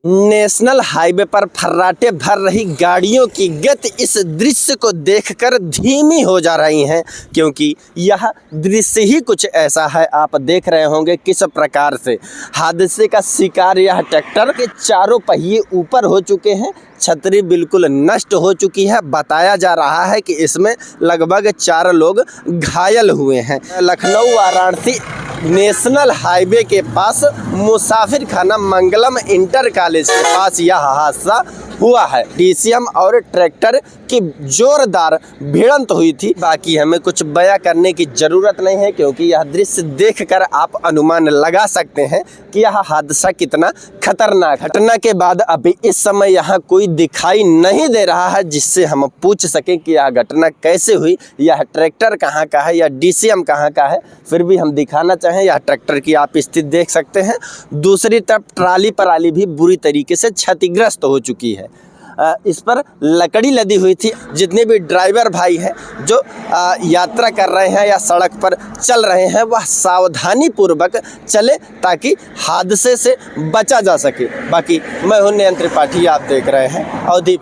National highway पर फर्राटे भर रही गाड़ियों की गति इस दृश्य को देखकर धीमी हो जा रही हैं, क्योंकि यह दृश्य ही कुछ ऐसा है। आप देख रहे होंगे किस प्रकार से हादसे का शिकार यह ट्रैक्टर के चारों पहिए ऊपर हो चुके हैं, छतरी बिल्कुल नष्ट हो चुकी है। बताया जा रहा है कि इसमें लगभग 4 लोग घायल हुए हैं। लखनऊ वाराणसी नेशनल हाईवे के पास मुसाफिर खाना मंगलम इंटर कॉलेज के पास यह हादसा हुआ है। डीसीएम और ट्रैक्टर की जोरदार भिड़ंत हुई थी। बाकी हमें कुछ बयां करने की ज़रूरत नहीं है, क्योंकि यह दृश्य देखकर आप अनुमान लगा सकते हैं कि यह हादसा कितना खतरनाक। घटना के बाद अभी इस समय यहाँ कोई दिखाई नहीं दे रहा है जिससे हम पूछ सकें कि यह घटना कैसे हुई, यह ट्रैक्टर कहाँ का है या डीसीएम कहाँ का है। फिर भी हम दिखाना चाहें, यह ट्रैक्टर की आप स्थिति देख सकते हैं। दूसरी तरफ ट्राली पराली भी बुरी तरीके से क्षतिग्रस्त हो चुकी है। इस पर लकड़ी लदी हुई थी। जितने भी ड्राइवर भाई हैं जो यात्रा कर रहे हैं या सड़क पर चल रहे हैं, वह सावधानी पूर्वक चले ताकि हादसे से बचा जा सके। बाकी मैं हूं नयन त्रिपाठी, आप देख रहे हैं अवधि।